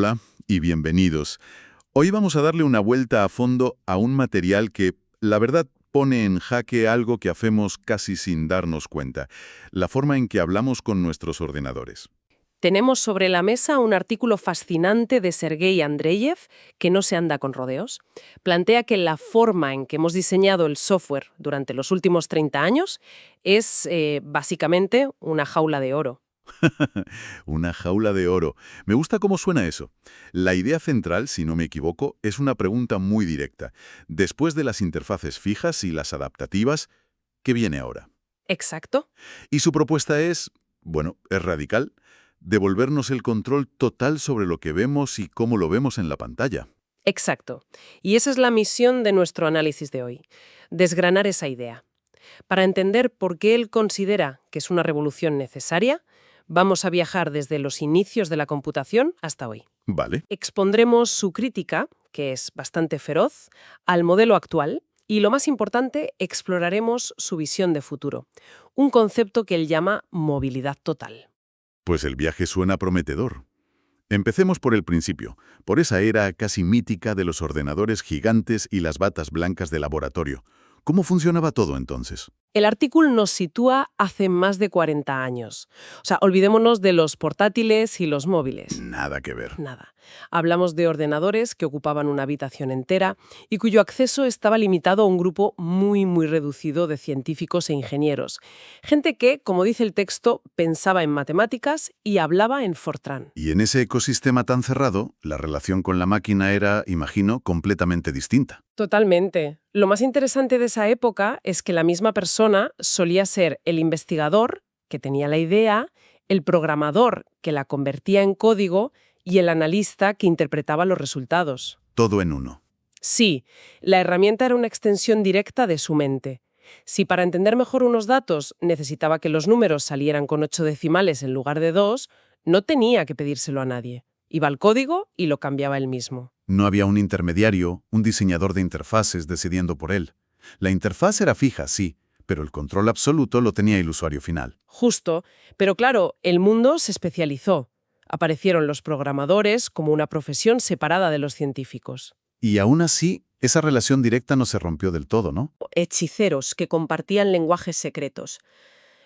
Hola y bienvenidos. Hoy vamos a darle una vuelta a fondo a un material que, la verdad, pone en jaque algo que hacemos casi sin darnos cuenta, la forma en que hablamos con nuestros ordenadores. Tenemos sobre la mesa un artículo fascinante de Sergei Andreyev, que no se anda con rodeos. Plantea que la forma en que hemos diseñado el software durante los últimos 30 años es, básicamente, una jaula de oro. Una jaula de oro. Me gusta cómo suena eso. La idea central, si no me equivoco, es una pregunta muy directa. Después de las interfaces fijas y las adaptativas, ¿qué viene ahora? Exacto. Y su propuesta es, bueno, es radical, devolvernos el control total sobre lo que vemos y cómo lo vemos en la pantalla. Exacto. Y esa es la misión de nuestro análisis de hoy, desgranar esa idea. Para entender por qué él considera que es una revolución necesaria, vamos a viajar desde los inicios de la computación hasta hoy. Vale. Expondremos su crítica, que es bastante feroz, al modelo actual y, lo más importante, exploraremos su visión de futuro, un concepto que él llama movilidad total. Pues el viaje suena prometedor. Empecemos por el principio, por esa era casi mítica de los ordenadores gigantes y las batas blancas de laboratorio. ¿Cómo funcionaba todo entonces? El artículo nos sitúa hace más de 40 años. O sea, olvidémonos de los portátiles y los móviles. Nada que ver. Nada. Hablamos de ordenadores que ocupaban una habitación entera y cuyo acceso estaba limitado a un grupo muy reducido de científicos e ingenieros. Gente que, como dice el texto, pensaba en matemáticas y hablaba en Fortran. Y en ese ecosistema tan cerrado, la relación con la máquina era, imagino, completamente distinta. Totalmente. Lo más interesante de esa época es que la misma persona solía ser el investigador, que tenía la idea, el programador, que la convertía en código, y el analista, que interpretaba los resultados. Todo en uno. Sí, la herramienta era una extensión directa de su mente. Si para entender mejor unos datos necesitaba que los números salieran con 8 decimales en lugar de 2, no tenía que pedírselo a nadie. Iba al código y lo cambiaba él mismo. No había un intermediario, un diseñador de interfaces decidiendo por él. La interfaz era fija, sí, pero el control absoluto lo tenía el usuario final. Justo, pero claro, el mundo se especializó. Aparecieron los programadores como una profesión separada de los científicos. Y aún así, esa relación directa no se rompió del todo, ¿no? Hechiceros que compartían lenguajes secretos.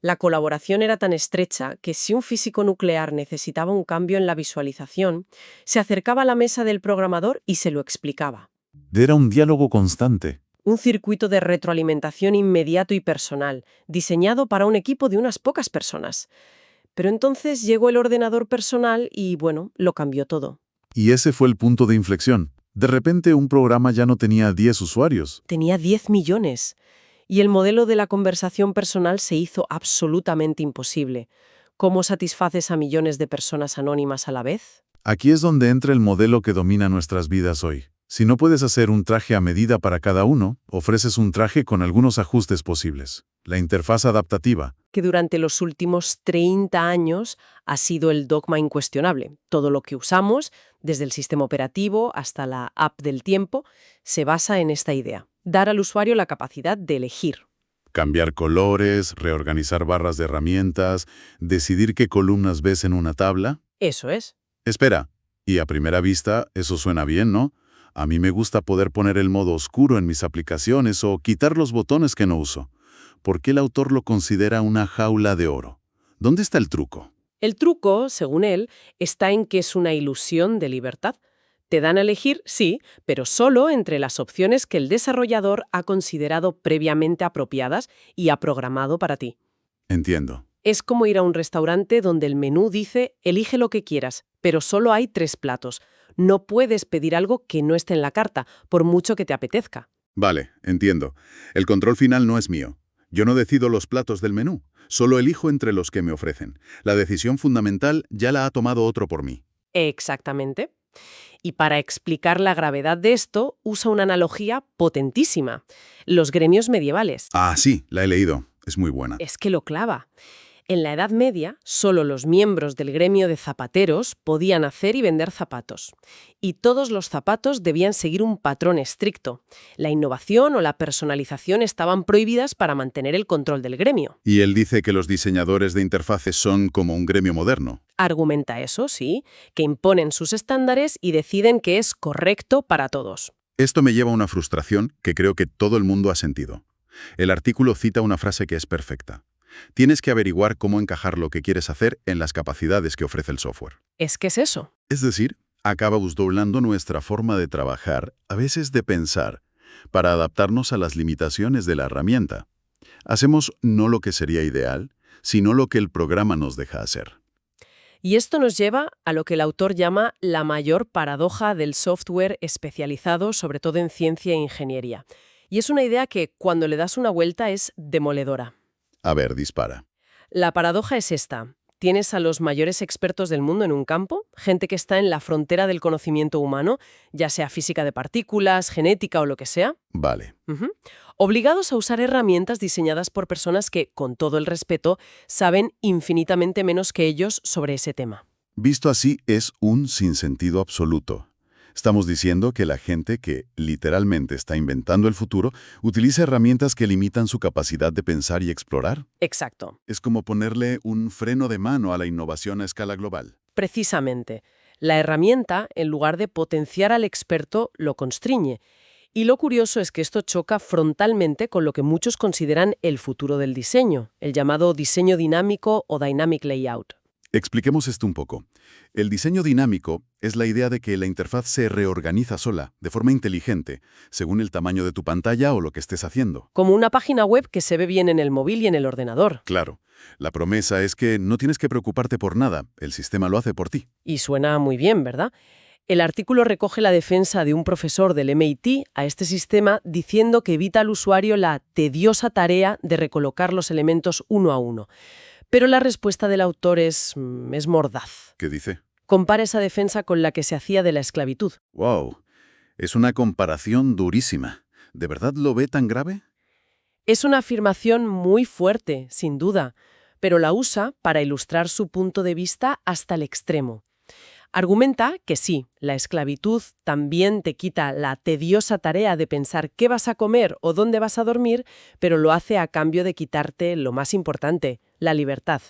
La colaboración era tan estrecha que si un físico nuclear necesitaba un cambio en la visualización, se acercaba a la mesa del programador y se lo explicaba. Era un diálogo constante. Un circuito de retroalimentación inmediato y personal, diseñado para un equipo de unas pocas personas. Pero entonces llegó el ordenador personal y, bueno, lo cambió todo. Y ese fue el punto de inflexión. De repente, un programa ya no tenía 10 usuarios. Tenía 10 millones. Y el modelo de la conversación personal se hizo absolutamente imposible. ¿Cómo satisfaces a millones de personas anónimas a la vez? Aquí es donde entra el modelo que domina nuestras vidas hoy. Si no puedes hacer un traje a medida para cada uno, ofreces un traje con algunos ajustes posibles. La interfaz adaptativa. Que durante los últimos 30 años ha sido el dogma incuestionable. Todo lo que usamos, desde el sistema operativo hasta la app del tiempo, se basa en esta idea: dar al usuario la capacidad de elegir. Cambiar colores, reorganizar barras de herramientas, decidir qué columnas ves en una tabla. Eso es. Espera, y a primera vista, eso suena bien, ¿no? A mí me gusta poder poner el modo oscuro en mis aplicaciones o quitar los botones que no uso. ¿Por qué el autor lo considera una jaula de oro? ¿Dónde está el truco? El truco, según él, está en que es una ilusión de libertad. Te dan a elegir, sí, pero solo entre las opciones que el desarrollador ha considerado previamente apropiadas y ha programado para ti. Entiendo. Es como ir a un restaurante donde el menú dice elige lo que quieras, pero solo hay 3 platos. No puedes pedir algo que no esté en la carta, por mucho que te apetezca. Vale, entiendo. El control final no es mío. Yo no decido los platos del menú, solo elijo entre los que me ofrecen. La decisión fundamental ya la ha tomado otro por mí. Exactamente. Y para explicar la gravedad de esto, usa una analogía potentísima: los gremios medievales. Ah, sí, la he leído. Es muy buena. Es que lo clava. En la Edad Media, solo los miembros del gremio de zapateros podían hacer y vender zapatos. Y todos los zapatos debían seguir un patrón estricto. La innovación o la personalización estaban prohibidas para mantener el control del gremio. Y él dice que los diseñadores de interfaces son como un gremio moderno. Argumenta eso, sí, que imponen sus estándares y deciden que es correcto para todos. Esto me lleva a una frustración que creo que todo el mundo ha sentido. El artículo cita una frase que es perfecta. Tienes que averiguar cómo encajar lo que quieres hacer en las capacidades que ofrece el software. ¿Es que es eso? Es decir, acaba desdoblando nuestra forma de trabajar, a veces de pensar, para adaptarnos a las limitaciones de la herramienta. Hacemos no lo que sería ideal, sino lo que el programa nos deja hacer. Y esto nos lleva a lo que el autor llama la mayor paradoja del software especializado, sobre todo en ciencia e ingeniería. Y es una idea que, cuando le das una vuelta, es demoledora. A ver, dispara. La paradoja es esta. Tienes a los mayores expertos del mundo en un campo, gente que está en la frontera del conocimiento humano, ya sea física de partículas, genética o lo que sea. Vale. Obligados a usar herramientas diseñadas por personas que, con todo el respeto, saben infinitamente menos que ellos sobre ese tema. Visto así, es un sinsentido absoluto. Estamos diciendo que la gente que literalmente está inventando el futuro utiliza herramientas que limitan su capacidad de pensar y explorar. Exacto. Es como ponerle un freno de mano a la innovación a escala global. Precisamente. La herramienta, en lugar de potenciar al experto, lo constriñe. Y lo curioso es que esto choca frontalmente con lo que muchos consideran el futuro del diseño, el llamado diseño dinámico o dynamic layout. Expliquemos esto un poco. El diseño dinámico es la idea de que la interfaz se reorganiza sola, de forma inteligente, según el tamaño de tu pantalla o lo que estés haciendo. Como una página web que se ve bien en el móvil y en el ordenador. Claro, la promesa es que no tienes que preocuparte por nada, el sistema lo hace por ti. Y suena muy bien, ¿verdad? El artículo recoge la defensa de un profesor del MIT a este sistema diciendo que evita al usuario la tediosa tarea de recolocar los elementos uno a uno. Pero la respuesta del autor es mordaz. ¿Qué dice? Compara esa defensa con la que se hacía de la esclavitud. ¡Wow! Es una comparación durísima. ¿De verdad lo ve tan grave? Es una afirmación muy fuerte, sin duda, pero la usa para ilustrar su punto de vista hasta el extremo. Argumenta que sí, la esclavitud también te quita la tediosa tarea de pensar qué vas a comer o dónde vas a dormir, pero lo hace a cambio de quitarte lo más importante, la libertad.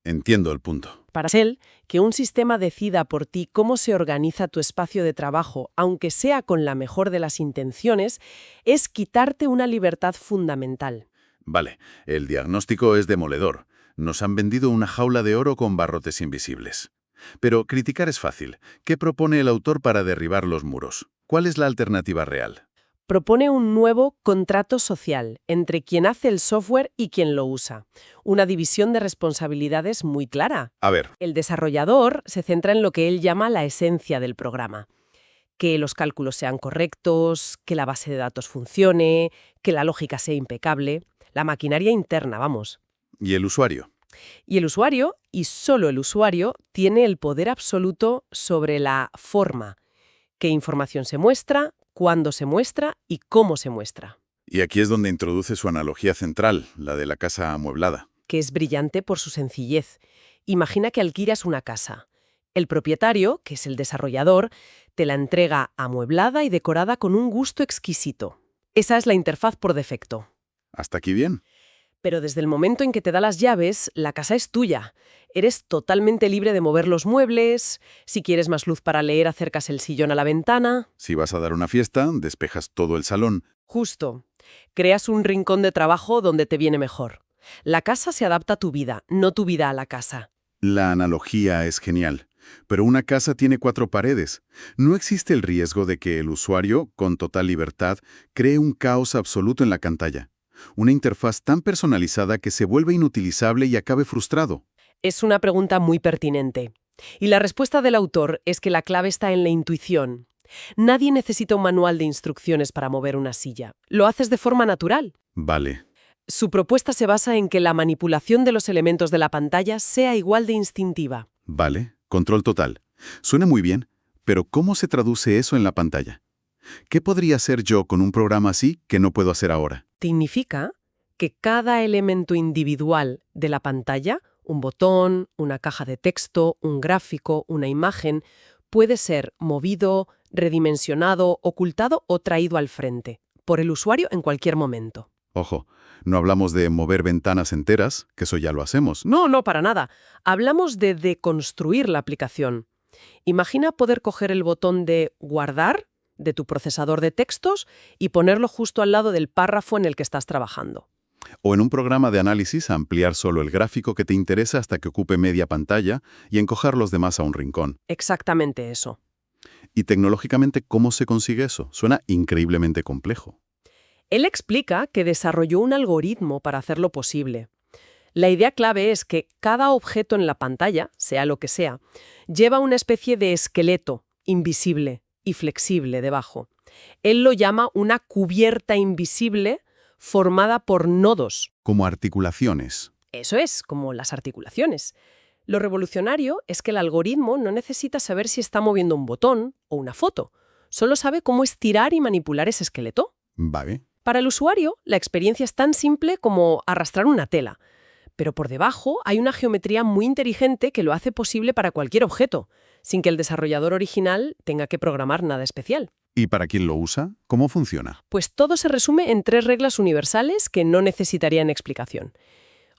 Entiendo el punto. Para él, que un sistema decida por ti cómo se organiza tu espacio de trabajo, aunque sea con la mejor de las intenciones, es quitarte una libertad fundamental. Vale, el diagnóstico es demoledor. Nos han vendido una jaula de oro con barrotes invisibles. Pero criticar es fácil. ¿Qué propone el autor para derribar los muros? ¿Cuál es la alternativa real? Propone un nuevo contrato social entre quien hace el software y quien lo usa. Una división de responsabilidades muy clara. A ver, El desarrollador se centra en lo que él llama la esencia del programa. Que los cálculos sean correctos, que la base de datos funcione, que la lógica sea impecable. La maquinaria interna, vamos. ¿y el usuario? Y el usuario, y solo el usuario, tiene el poder absoluto sobre la forma. Qué información se muestra, cuándo se muestra y cómo se muestra. Y aquí es donde introduce su analogía central, la de la casa amueblada. Que es brillante por su sencillez. Imagina que alquilas una casa. El propietario, que es el desarrollador, te la entrega amueblada y decorada con un gusto exquisito. Esa es la interfaz por defecto. ¿Hasta aquí bien? Pero desde el momento en que te da las llaves, la casa es tuya. Eres totalmente libre de mover los muebles. Si quieres más luz para leer, acercas el sillón a la ventana. Si vas a dar una fiesta, despejas todo el salón. Justo. Creas un rincón de trabajo donde te viene mejor. La casa se adapta a tu vida, no tu vida a la casa. La analogía es genial. Pero una casa tiene 4 paredes. ¿No existe el riesgo de que el usuario, con total libertad, cree un caos absoluto en la pantalla? Una interfaz tan personalizada que se vuelve inutilizable y acabe frustrado. Es una pregunta muy pertinente. Y la respuesta del autor es que la clave está en la intuición. Nadie necesita un manual de instrucciones para mover una silla. Lo haces de forma natural. Vale. Su propuesta se basa en que la manipulación de los elementos de la pantalla sea igual de instintiva. Vale. Control total. Suena muy bien, pero ¿cómo se traduce eso en la pantalla? ¿Qué podría hacer yo con un programa así que no puedo hacer ahora? Significa que cada elemento individual de la pantalla, Un botón, una caja de texto, un gráfico, una imagen, puede ser movido, redimensionado, ocultado o traído al frente, por el usuario en cualquier momento. Ojo, no hablamos de mover ventanas enteras, que eso ya lo hacemos. No, no, para nada. Hablamos de deconstruir la aplicación. Imagina poder coger el botón de guardar de tu procesador de textos y ponerlo justo al lado del párrafo en el que estás trabajando. O en un programa de análisis ampliar solo el gráfico que te interesa hasta que ocupe media pantalla y encoger los demás a un rincón. Exactamente eso. Y tecnológicamente, ¿cómo se consigue eso? Suena increíblemente complejo. Él explica que desarrolló un algoritmo para hacerlo posible. La idea clave es que cada objeto en la pantalla, sea lo que sea, lleva una especie de esqueleto invisible y flexible debajo. Él lo llama una cubierta invisible formada por nodos. Como articulaciones. Eso es, como las articulaciones. Lo revolucionario es que el algoritmo no necesita saber si está moviendo un botón o una foto. Solo sabe cómo estirar y manipular ese esqueleto. Vale. Para el usuario, la experiencia es tan simple como arrastrar una tela. Pero por debajo hay una geometría muy inteligente que lo hace posible para cualquier objeto, sin que el desarrollador original tenga que programar nada especial. ¿Y para quién lo usa? ¿Cómo funciona? Pues todo se resume en 3 reglas universales que no necesitarían explicación.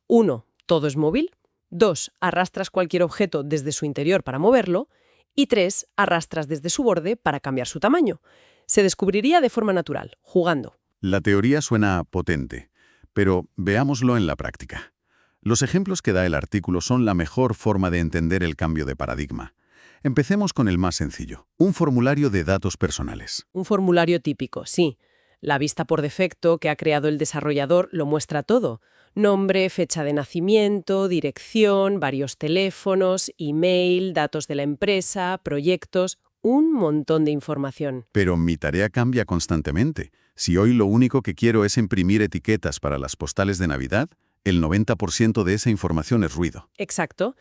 1. Todo es móvil. 2. Arrastras cualquier objeto desde su interior para moverlo. Y 3. Arrastras desde su borde para cambiar su tamaño. Se descubriría de forma natural, jugando. La teoría suena potente, pero veámoslo en la práctica. Los ejemplos que da el artículo son la mejor forma de entender el cambio de paradigma. Empecemos con el más sencillo, un formulario de datos personales. Un formulario típico, sí. La vista por defecto que ha creado el desarrollador lo muestra todo. Nombre, fecha de nacimiento, dirección, varios teléfonos, email, datos de la empresa, proyectos, un montón de información. Pero mi tarea cambia constantemente. Si hoy lo único que quiero es imprimir etiquetas para las postales de Navidad, el 90% de esa información es ruido. Exacto.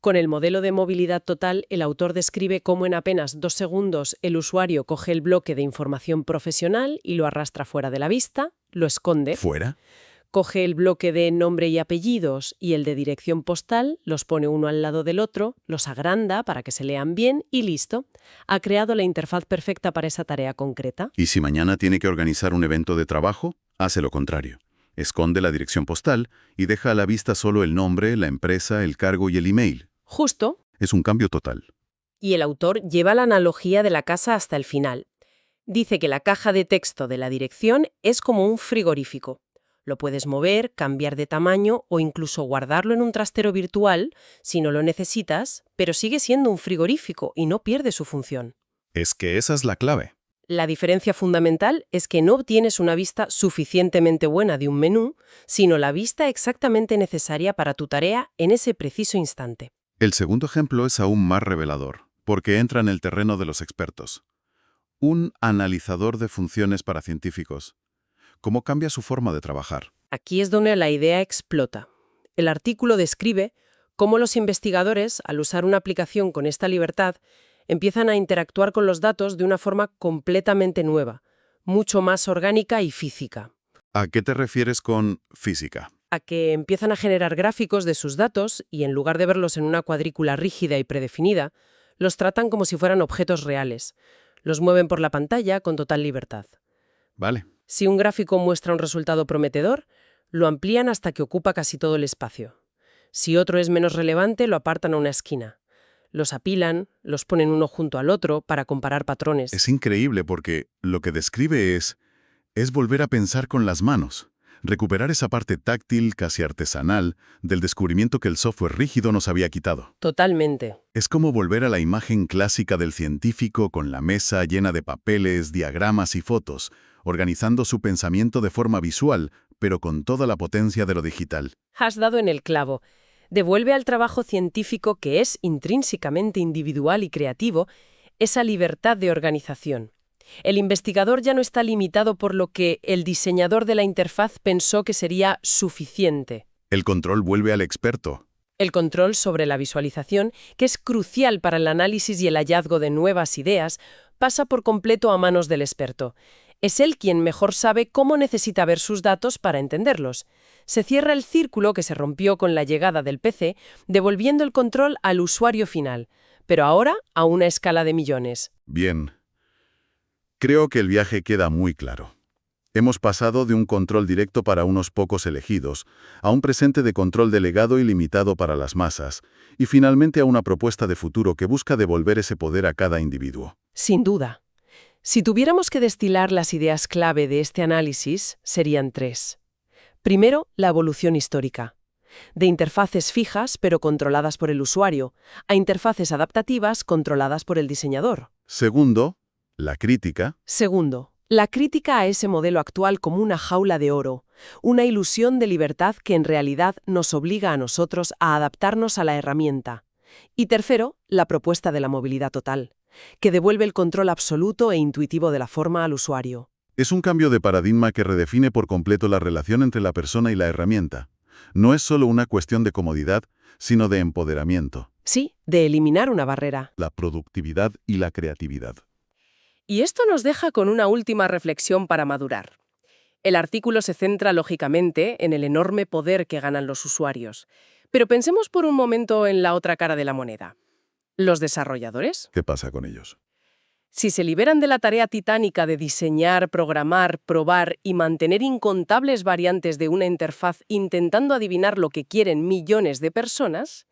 Con el modelo de movilidad total, el autor describe cómo en apenas 2 segundos el usuario coge el bloque de información profesional y lo arrastra fuera de la vista, lo esconde. ¿Fuera? Coge el bloque de nombre y apellidos y el de dirección postal, los pone uno al lado del otro, los agranda para que se lean bien y listo. Ha creado la interfaz perfecta para esa tarea concreta. Y si mañana tiene que organizar un evento de trabajo, hace lo contrario. Esconde la dirección postal y deja a la vista solo el nombre, la empresa, el cargo y el email. Justo. Es un cambio total. Y el autor lleva la analogía de la casa hasta el final. Dice que la caja de texto de la dirección es como un frigorífico. Lo puedes mover, cambiar de tamaño o incluso guardarlo en un trastero virtual si no lo necesitas, pero sigue siendo un frigorífico y no pierde su función. Es que esa es la clave. La diferencia fundamental es que no obtienes una vista suficientemente buena de un menú, sino la vista exactamente necesaria para tu tarea en ese preciso instante. El segundo ejemplo es aún más revelador, porque entra en el terreno de los expertos. Un analizador de funciones para científicos. ¿Cómo cambia su forma de trabajar? Aquí es donde la idea explota. El artículo describe cómo los investigadores, al usar una aplicación con esta libertad, empiezan a interactuar con los datos de una forma completamente nueva, mucho más orgánica y física. ¿A qué te refieres con física? A que empiezan a generar gráficos de sus datos y en lugar de verlos en una cuadrícula rígida y predefinida, los tratan como si fueran objetos reales. Los mueven por la pantalla con total libertad. Vale. Si un gráfico muestra un resultado prometedor, lo amplían hasta que ocupa casi todo el espacio. Si otro es menos relevante, lo apartan a una esquina. Los apilan, los ponen uno junto al otro para comparar patrones. Es increíble porque lo que describe es volver a pensar con las manos, recuperar esa parte táctil, casi artesanal, del descubrimiento que el software rígido nos había quitado. Totalmente. Es como volver a la imagen clásica del científico con la mesa llena de papeles, diagramas y fotos, organizando su pensamiento de forma visual, pero con toda la potencia de lo digital. Has dado en el clavo. Devuelve al trabajo científico, que es intrínsecamente individual y creativo, esa libertad de organización. El investigador ya no está limitado por lo que el diseñador de la interfaz pensó que sería suficiente. El control vuelve al experto. El control sobre la visualización, que es crucial para el análisis y el hallazgo de nuevas ideas, pasa por completo a manos del experto. Es él quien mejor sabe cómo necesita ver sus datos para entenderlos. Se cierra el círculo que se rompió con la llegada del PC, devolviendo el control al usuario final, pero ahora a una escala de millones. Bien. Creo que el viaje queda muy claro. Hemos pasado de un control directo para unos pocos elegidos, a un presente de control delegado y limitado para las masas, y finalmente a una propuesta de futuro que busca devolver ese poder a cada individuo. Sin duda. Si tuviéramos que destilar las ideas clave de este análisis, serían tres. Primero, la evolución histórica. De interfaces fijas, pero controladas por el usuario, a interfaces adaptativas controladas por el diseñador. Segundo, la crítica. Segundo, la crítica a ese modelo actual como una jaula de oro, una ilusión de libertad que en realidad nos obliga a nosotros a adaptarnos a la herramienta. Y tercero, la propuesta de la movilidad total, que devuelve el control absoluto e intuitivo de la forma al usuario. Es un cambio de paradigma que redefine por completo la relación entre la persona y la herramienta. No es solo una cuestión de comodidad, sino de empoderamiento. Sí, de eliminar una barrera. La productividad y la creatividad. Y esto nos deja con una última reflexión para madurar. El artículo se centra, lógicamente, en el enorme poder que ganan los usuarios. Pero pensemos por un momento en la otra cara de la moneda. ¿Los desarrolladores? ¿Qué pasa con ellos? Si se liberan de la tarea titánica de diseñar, programar, probar y mantener incontables variantes de una interfaz intentando adivinar lo que quieren millones de personas,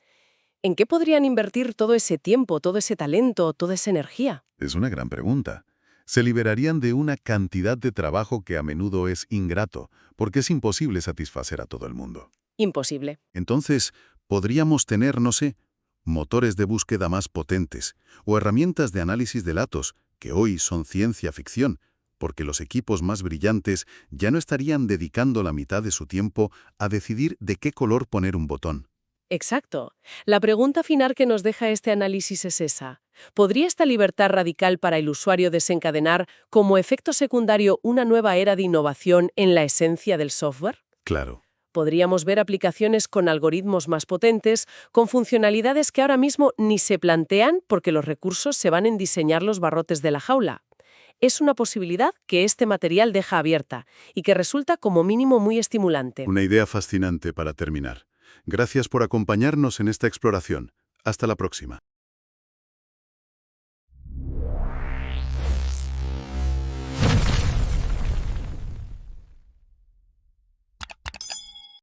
¿en qué podrían invertir todo ese tiempo, todo ese talento, toda esa energía? Es una gran pregunta. Se liberarían de una cantidad de trabajo que a menudo es ingrato, porque es imposible satisfacer a todo el mundo. Imposible. Entonces, podríamos tener, no sé, motores de búsqueda más potentes o herramientas de análisis de datos, que hoy son ciencia ficción, porque los equipos más brillantes ya no estarían dedicando la mitad de su tiempo a decidir de qué color poner un botón. Exacto. La pregunta final que nos deja este análisis es esa. ¿Podría esta libertad radical para el usuario desencadenar como efecto secundario una nueva era de innovación en la esencia del software? Claro. Podríamos ver aplicaciones con algoritmos más potentes, con funcionalidades que ahora mismo ni se plantean porque los recursos se van en diseñar los barrotes de la jaula. Es una posibilidad que este material deja abierta y que resulta como mínimo muy estimulante. Una idea fascinante para terminar. Gracias por acompañarnos en esta exploración. Hasta la próxima.